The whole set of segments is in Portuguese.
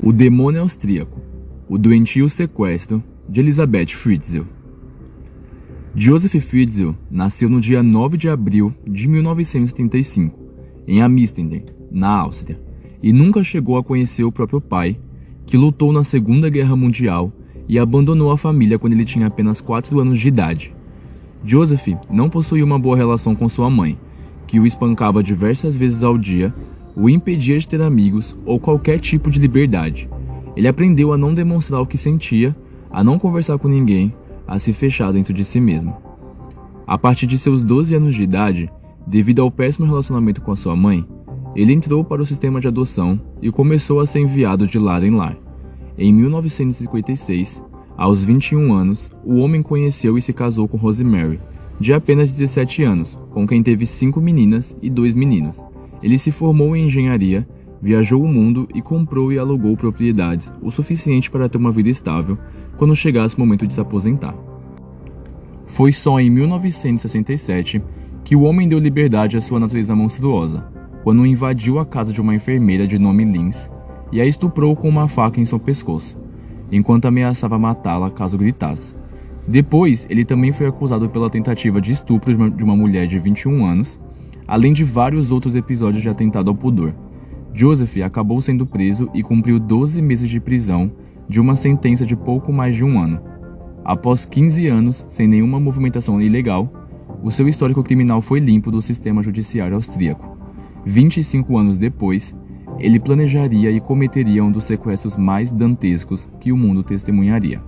O Demônio Austríaco, o doentio sequestro de Elisabeth Fritzl. Joseph Fritzl nasceu no dia 9 de abril de 1975, em Amsterdã, na Áustria, e nunca chegou a conhecer o próprio pai, que lutou na Segunda Guerra Mundial e abandonou a família quando ele tinha apenas 4 anos de idade. Joseph não possuía uma boa relação com sua mãe, que o espancava diversas vezes ao dia, o impedia de ter amigos ou qualquer tipo de liberdade. Ele aprendeu a não demonstrar o que sentia, a não conversar com ninguém, a se fechar dentro de si mesmo. A partir de seus 12 anos de idade, devido ao péssimo relacionamento com a sua mãe, ele entrou para o sistema de adoção e começou a ser enviado de lar em lar. Em 1956, aos 21 anos, o homem conheceu e se casou com Rosemary, de apenas 17 anos, com quem teve 5 meninas e 2 meninos. Ele se formou em engenharia, viajou o mundo e comprou e alugou propriedades o suficiente para ter uma vida estável quando chegasse o momento de se aposentar. Foi só em 1967 que o homem deu liberdade à sua natureza monstruosa, quando invadiu a casa de uma enfermeira de nome Linz e a estuprou com uma faca em seu pescoço, enquanto ameaçava matá-la caso gritasse. Depois, ele também foi acusado pela tentativa de estupro de uma mulher de 21 anos, além de vários outros episódios de atentado ao pudor. Joseph acabou sendo preso e cumpriu 12 meses de prisão de uma sentença de pouco mais de 1 ano. Após 15 anos, sem nenhuma movimentação ilegal, o seu histórico criminal foi limpo do sistema judiciário austríaco. 25 anos depois, ele planejaria e cometeria um dos sequestros mais dantescos que o mundo testemunharia.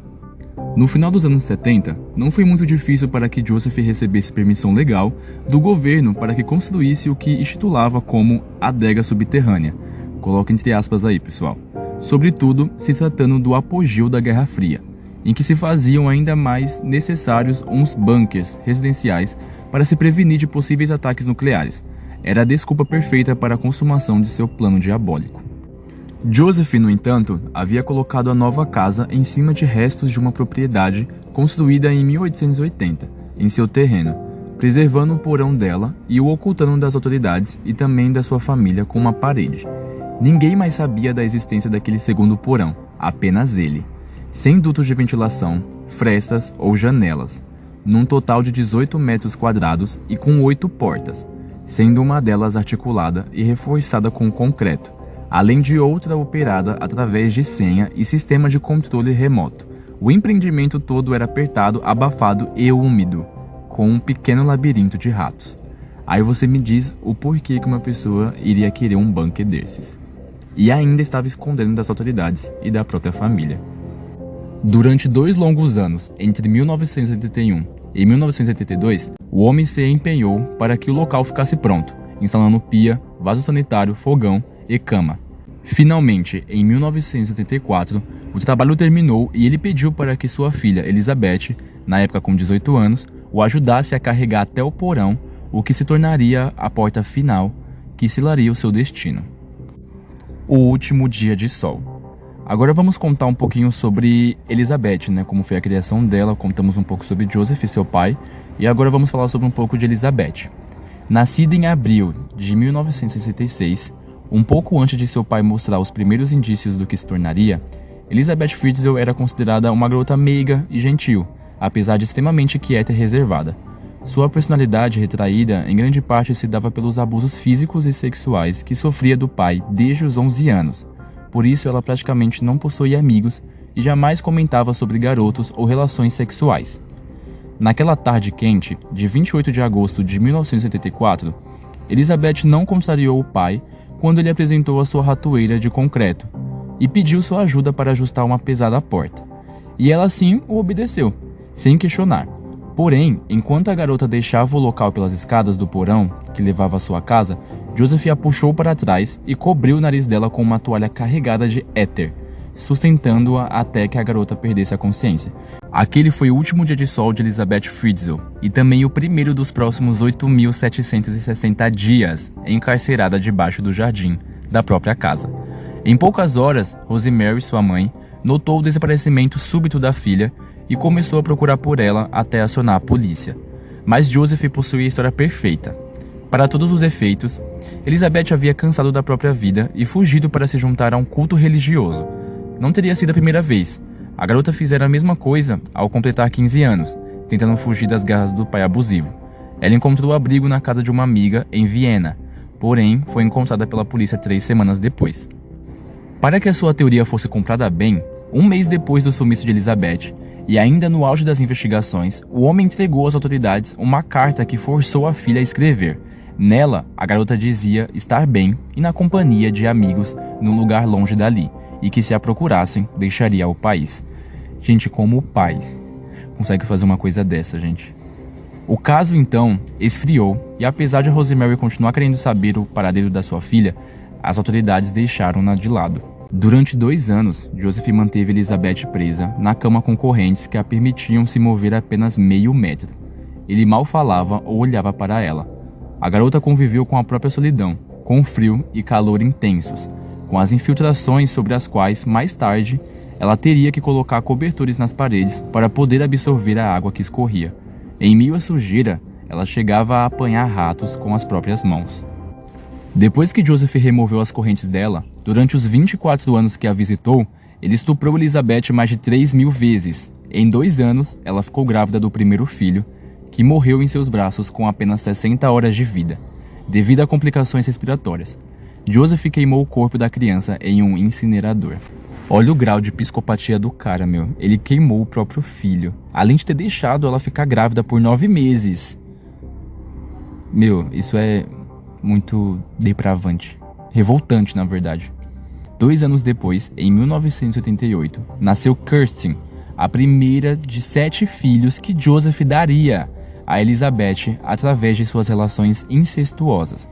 No final dos anos 70, não foi muito difícil para que Joseph recebesse permissão legal do governo para que construísse o que intitulava como adega subterrânea. Coloca entre aspas aí, pessoal. Sobretudo se tratando do apogeu da Guerra Fria, em que se faziam ainda mais necessários uns bunkers residenciais para se prevenir de possíveis ataques nucleares. Era a desculpa perfeita para a consumação de seu plano diabólico. Joseph, no entanto, havia colocado a nova casa em cima de restos de uma propriedade construída em 1880, em seu terreno, preservando o porão dela e o ocultando das autoridades e também da sua família com uma parede. Ninguém mais sabia da existência daquele segundo porão, apenas ele, sem dutos de ventilação, frestas ou janelas, num total de 18 metros quadrados e com 8 portas, sendo uma delas articulada e reforçada com concreto, além de outra operada através de senha e sistema de controle remoto. O empreendimento todo era apertado, abafado e úmido, com um pequeno labirinto de ratos. Aí você me diz o porquê que uma pessoa iria querer um bunker desses. E ainda estava escondendo das autoridades e da própria família. Durante 2 longos anos, entre 1981 e 1982, o homem se empenhou para que o local ficasse pronto, instalando pia, vaso sanitário, fogão e cama. Finalmente, em 1984, o trabalho terminou e ele pediu para que sua filha Elizabeth, na época com 18 anos, o ajudasse a carregar até o porão, o que se tornaria a porta final que selaria o seu destino. O último dia de sol. Agora vamos contar um pouquinho sobre Elizabeth, como foi a criação dela, contamos um pouco sobre Joseph, seu pai, e agora vamos falar sobre um pouco de Elizabeth. Nascida em abril de 1966, um pouco antes de seu pai mostrar os primeiros indícios do que se tornaria, Elisabeth Fritzl era considerada uma garota meiga e gentil, apesar de extremamente quieta e reservada. Sua personalidade retraída em grande parte se dava pelos abusos físicos e sexuais que sofria do pai desde os 11 anos. Por isso ela praticamente não possuía amigos e jamais comentava sobre garotos ou relações sexuais. Naquela tarde quente, de 28 de agosto de 1984, Elizabeth não contrariou o pai quando ele apresentou a sua ratoeira de concreto e pediu sua ajuda para ajustar uma pesada porta. E ela sim o obedeceu, sem questionar. Porém, enquanto a garota deixava o local pelas escadas do porão que levava à sua casa, Joseph a puxou para trás e cobriu o nariz dela com uma toalha carregada de éter, sustentando-a até que a garota perdesse a consciência. Aquele foi o último dia de sol de Elisabeth Fritzl e também o primeiro dos próximos 8.760 dias encarcerada debaixo do jardim da própria casa. Em poucas horas, Rosemary, sua mãe, notou o desaparecimento súbito da filha e começou a procurar por ela até acionar a polícia. Mas Joseph possuía a história perfeita. Para todos os efeitos, Elizabeth havia cansado da própria vida e fugido para se juntar a um culto religioso. não teria sido a primeira vez. A garota fizera a mesma coisa ao completar 15 anos, tentando fugir das garras do pai abusivo. Ela encontrou abrigo na casa de uma amiga em Viena, porém foi encontrada pela polícia 3 semanas depois. Para que a sua teoria fosse comprada bem, um mês depois do sumiço de Elizabeth, e ainda no auge das investigações, o homem entregou às autoridades uma carta que forçou a filha a escrever. Nela, a garota dizia estar bem e na companhia de amigos num lugar longe dali, e que se a procurassem, deixaria o país. Gente, como o pai consegue fazer uma coisa dessa, gente? O caso, então, esfriou, e apesar de Rosemary continuar querendo saber o paradeiro da sua filha, as autoridades deixaram-na de lado. Durante 2 anos, Joseph manteve Elizabeth presa na cama com correntes que a permitiam se mover apenas meio metro. Ele mal falava ou olhava para ela. A garota conviveu com a própria solidão, com frio e calor intensos, com as infiltrações sobre as quais, mais tarde, ela teria que colocar cobertores nas paredes para poder absorver a água que escorria. Em meio à sujeira, ela chegava a apanhar ratos com as próprias mãos. Depois que Joseph removeu as correntes dela, durante os 24 anos que a visitou, ele estuprou Elizabeth mais de 3.000 vezes. Em 2 anos, ela ficou grávida do primeiro filho, que morreu em seus braços com apenas 60 horas de vida, devido a complicações respiratórias. Joseph queimou o corpo da criança em um incinerador. Olha o grau de psicopatia do cara, meu. Ele queimou o próprio filho, além de ter deixado ela ficar grávida por 9 meses. Meu, isso é muito depravante. Revoltante, na verdade. 2 anos depois, em 1988, nasceu Kirsten, a primeira de 7 filhos que Joseph daria a Elizabeth através de suas relações incestuosas.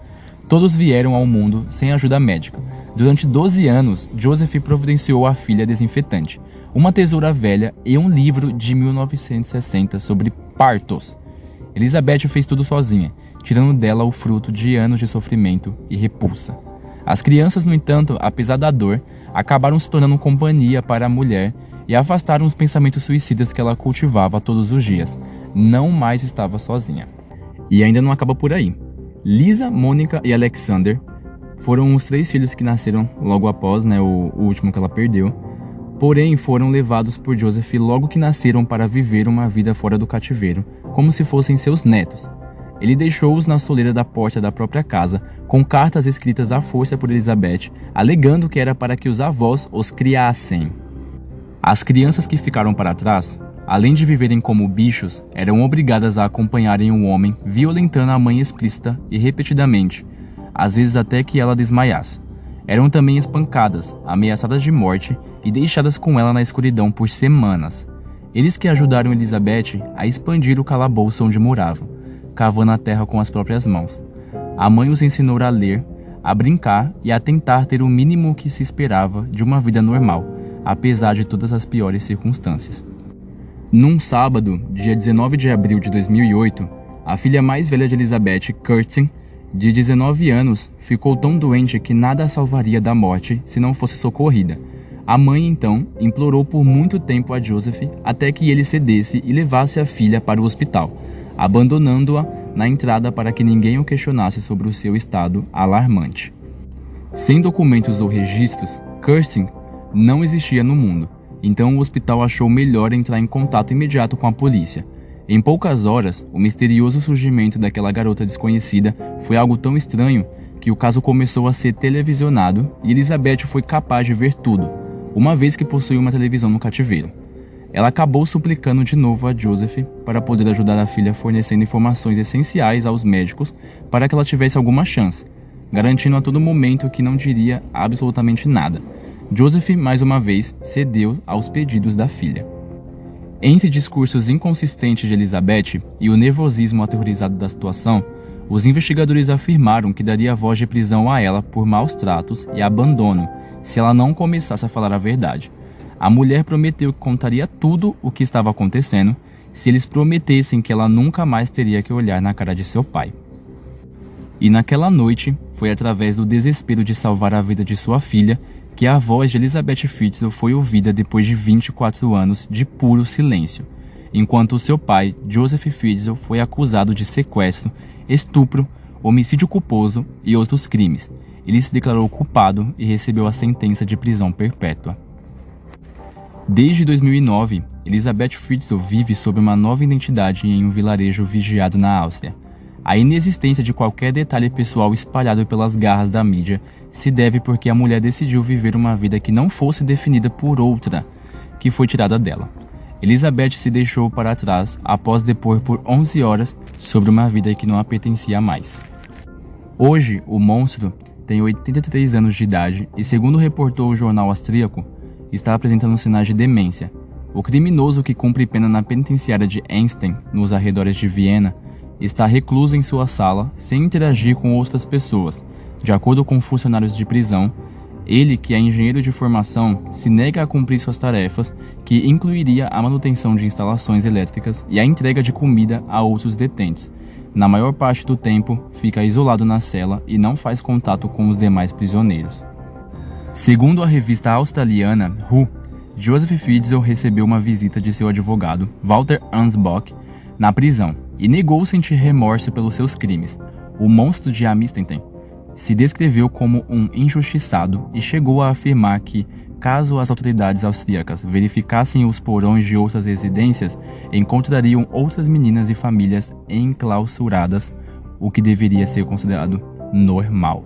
Todos vieram ao mundo sem ajuda médica. Durante 12 anos, Joseph providenciou à filha desinfetante, uma tesoura velha e um livro de 1960 sobre partos. Elizabeth fez tudo sozinha, tirando dela o fruto de anos de sofrimento e repulsa. As crianças, no entanto, apesar da dor, acabaram se tornando companhia para a mulher e afastaram os pensamentos suicidas que ela cultivava todos os dias. Não mais estava sozinha. E ainda não acaba por aí. Lisa, Mônica e Alexander foram os 3 filhos que nasceram logo após, o último que ela perdeu. Porém, foram levados por Joseph logo que nasceram para viver uma vida fora do cativeiro, como se fossem seus netos. Ele deixou-os na soleira da porta da própria casa, com cartas escritas à força por Elizabeth, alegando que era para que os avós os criassem. As crianças que ficaram para trás, além de viverem como bichos, eram obrigadas a acompanharem o homem, violentando a mãe explícita e repetidamente, às vezes até que ela desmaiasse. Eram também espancadas, ameaçadas de morte e deixadas com ela na escuridão por semanas. Eles que ajudaram Elizabeth a expandir o calabouço onde moravam, cavando a terra com as próprias mãos. A mãe os ensinou a ler, a brincar e a tentar ter o mínimo que se esperava de uma vida normal, apesar de todas as piores circunstâncias. Num sábado, dia 19 de abril de 2008, a filha mais velha de Elizabeth, Kirsten, de 19 anos, ficou tão doente que nada a salvaria da morte se não fosse socorrida. A mãe, então, implorou por muito tempo a Joseph até que ele cedesse e levasse a filha para o hospital, abandonando-a na entrada para que ninguém o questionasse sobre o seu estado alarmante. Sem documentos ou registros, Kirsten não existia no mundo, então o hospital achou melhor entrar em contato imediato com a polícia. Em poucas horas, o misterioso surgimento daquela garota desconhecida foi algo tão estranho que o caso começou a ser televisionado e Elizabeth foi capaz de ver tudo, uma vez que possuía uma televisão no cativeiro. Ela acabou suplicando de novo a Joseph para poder ajudar a filha fornecendo informações essenciais aos médicos para que ela tivesse alguma chance, garantindo a todo momento que não diria absolutamente nada. Joseph, mais uma vez, cedeu aos pedidos da filha. Entre discursos inconsistentes de Elizabeth e o nervosismo aterrorizado da situação, os investigadores afirmaram que daria voz de prisão a ela por maus tratos e abandono se ela não começasse a falar a verdade. A mulher prometeu que contaria tudo o que estava acontecendo se eles prometessem que ela nunca mais teria que olhar na cara de seu pai. E naquela noite, foi através do desespero de salvar a vida de sua filha que a voz de Elizabeth Fritzl foi ouvida depois de 24 anos de puro silêncio, enquanto seu pai, Joseph Fritzl, foi acusado de sequestro, estupro, homicídio culposo e outros crimes. Ele se declarou culpado e recebeu a sentença de prisão perpétua. Desde 2009, Elisabeth Fritzl vive sob uma nova identidade em um vilarejo vigiado na Áustria. A inexistência de qualquer detalhe pessoal espalhado pelas garras da mídia se deve porque a mulher decidiu viver uma vida que não fosse definida por outra, que foi tirada dela. Elisabeth se deixou para trás após depor por 11 horas sobre uma vida que não a pertencia mais. Hoje, o monstro tem 83 anos de idade e, segundo reportou o jornal austríaco, está apresentando sinais de demência. O criminoso que cumpre pena na penitenciária de Einstein, nos arredores de Viena, está recluso em sua sala, sem interagir com outras pessoas. De acordo com funcionários de prisão, ele, que é engenheiro de formação, se nega a cumprir suas tarefas, que incluiria a manutenção de instalações elétricas e a entrega de comida a outros detentos. Na maior parte do tempo, fica isolado na cela e não faz contato com os demais prisioneiros. Segundo a revista australiana Who, Joseph Fritzl recebeu uma visita de seu advogado, Walter Ansbach, na prisão e negou sentir remorso pelos seus crimes. O monstro de Amstetten se descreveu como um injustiçado e chegou a afirmar que, caso as autoridades austríacas verificassem os porões de outras residências, encontrariam outras meninas e famílias enclausuradas, o que deveria ser considerado normal.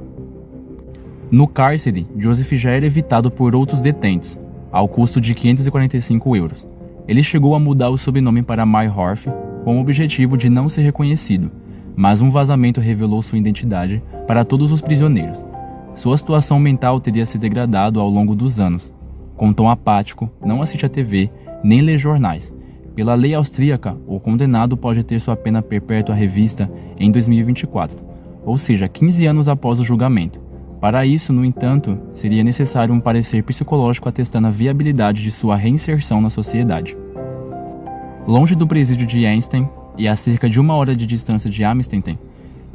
No cárcere, Joseph já era evitado por outros detentos, ao custo de 545 euros. Ele chegou a mudar o sobrenome para Meyerhoff com o objetivo de não ser reconhecido, mas um vazamento revelou sua identidade para todos os prisioneiros. Sua situação mental teria se degradado ao longo dos anos. Com tom apático, não assiste a TV, nem lê jornais. Pela lei austríaca, o condenado pode ter sua pena perpétua revista em 2024, ou seja, 15 anos após o julgamento. Para isso, no entanto, seria necessário um parecer psicológico atestando a viabilidade de sua reinserção na sociedade. Longe do presídio de Einstein e a cerca de 1 hora de distância de Amstetten,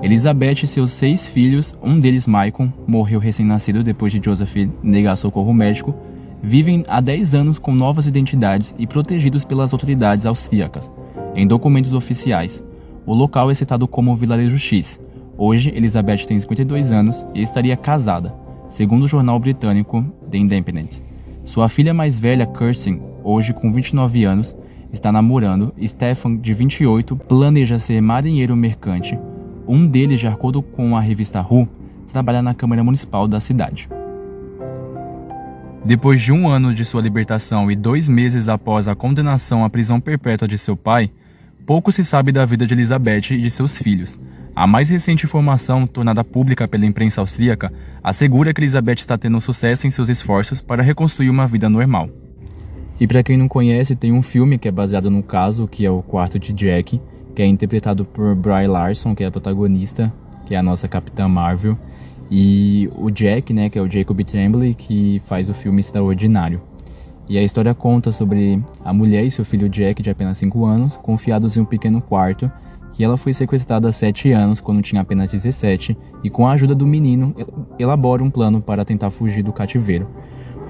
Elisabeth e seus 6 filhos, um deles Maicon, morreu recém-nascido depois de Joseph negar socorro médico, vivem há 10 anos com novas identidades e protegidos pelas autoridades austríacas. Em documentos oficiais, o local é citado como Vilarejo X. Hoje, Elisabeth tem 52 anos e estaria casada, segundo o jornal britânico The Independent. Sua filha mais velha, Kirsten, hoje com 29 anos, está namorando. Stefan, de 28, planeja ser marinheiro mercante. Um deles, de acordo com a revista Who, trabalha na Câmara Municipal da cidade. Depois de 1 ano de sua libertação e 2 meses após a condenação à prisão perpétua de seu pai, pouco se sabe da vida de Elisabeth e de seus filhos. A mais recente informação, tornada pública pela imprensa austríaca, assegura que Elisabeth está tendo sucesso em seus esforços para reconstruir uma vida normal. E para quem não conhece, tem um filme que é baseado no caso, que é O Quarto de Jack, que é interpretado por Brie Larson, que é a protagonista, que é a nossa Capitã Marvel, e o Jack, né, que é o Jacob Tremblay, que faz o filme Extraordinário. E a história conta sobre a mulher e seu filho Jack, de apenas 5 anos, confiados em um pequeno quarto, que ela foi sequestrada há 7 anos, quando tinha apenas 17, e com a ajuda do menino, elabora um plano para tentar fugir do cativeiro.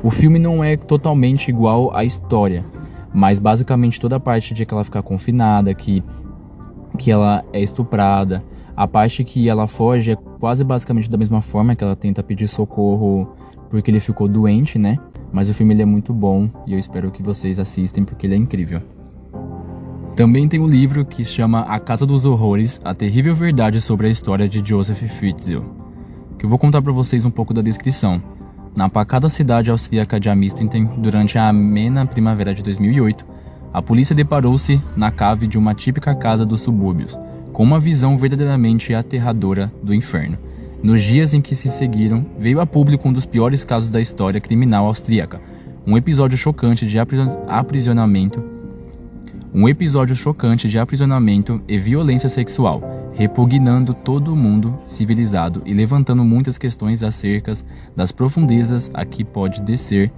O filme não é totalmente igual à história, mas basicamente toda a parte de que ela fica confinada, que ela é estuprada, a parte que ela foge é quase basicamente da mesma forma, que ela tenta pedir socorro porque ele ficou doente, né? Mas o filme ele é muito bom e eu espero que vocês assistem porque ele é incrível. Também tem um livro que se chama A Casa dos Horrores, a terrível verdade sobre a história de Joseph Fritzl, que eu vou contar para vocês um pouco da descrição. Na pacata cidade austríaca de Amstetten, durante a amena primavera de 2008, a polícia deparou-se na cave de uma típica casa dos subúrbios, com uma visão verdadeiramente aterradora do inferno. Nos dias em que se seguiram, veio a público um dos piores casos da história criminal austríaca, um episódio chocante de aprisionamento e violência sexual, repugnando todo o mundo civilizado e levantando muitas questões acerca das profundezas a que pode descer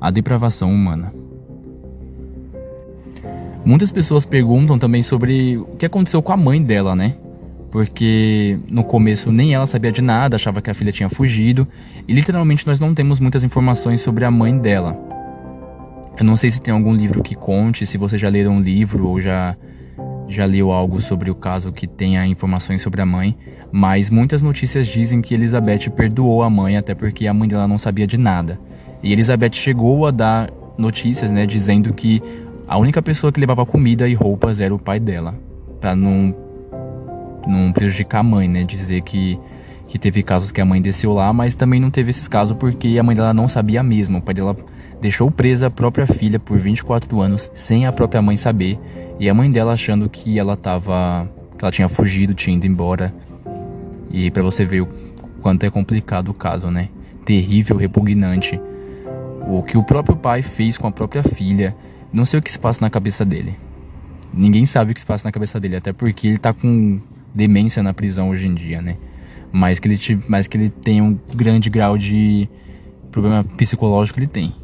a depravação humana. Muitas pessoas perguntam também sobre o que aconteceu com a mãe dela, né? Porque no começo nem ela sabia de nada, achava que a filha tinha fugido, e literalmente nós não temos muitas informações sobre a mãe dela. Eu não sei se tem algum livro que conte, se você já leu um livro ou já leu algo sobre o caso que tenha informações sobre a mãe, mas muitas notícias dizem que Elisabeth perdoou a mãe, até porque a mãe dela não sabia de nada. E Elisabeth chegou a dar notícias, né, dizendo que a única pessoa que levava comida e roupas era o pai dela, pra não prejudicar a mãe, né, dizer que teve casos que a mãe desceu lá, mas também não teve esses casos porque a mãe dela não sabia mesmo. O pai dela deixou presa a própria filha por 24 anos sem a própria mãe saber, e a mãe dela achando que ela tinha fugido, tinha ido embora. E pra você ver o quanto é complicado o caso, né? Terrível, repugnante. O que o próprio pai fez com a própria filha, não sei o que se passa na cabeça dele. Ninguém sabe o que se passa na cabeça dele, até porque ele tá com demência na prisão hoje em dia, né? Mas que ele tem um grande grau de problema psicológico, ele tem.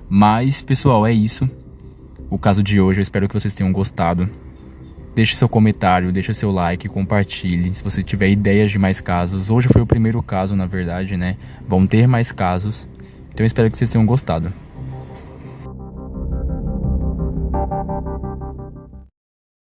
Mas, pessoal, é isso. O caso de hoje, eu espero que vocês tenham gostado. Deixe seu comentário, deixe seu like, compartilhe. Se você tiver ideias de mais casos. Hoje foi o primeiro caso, na verdade, né? Vão ter mais casos. Então eu espero que vocês tenham gostado.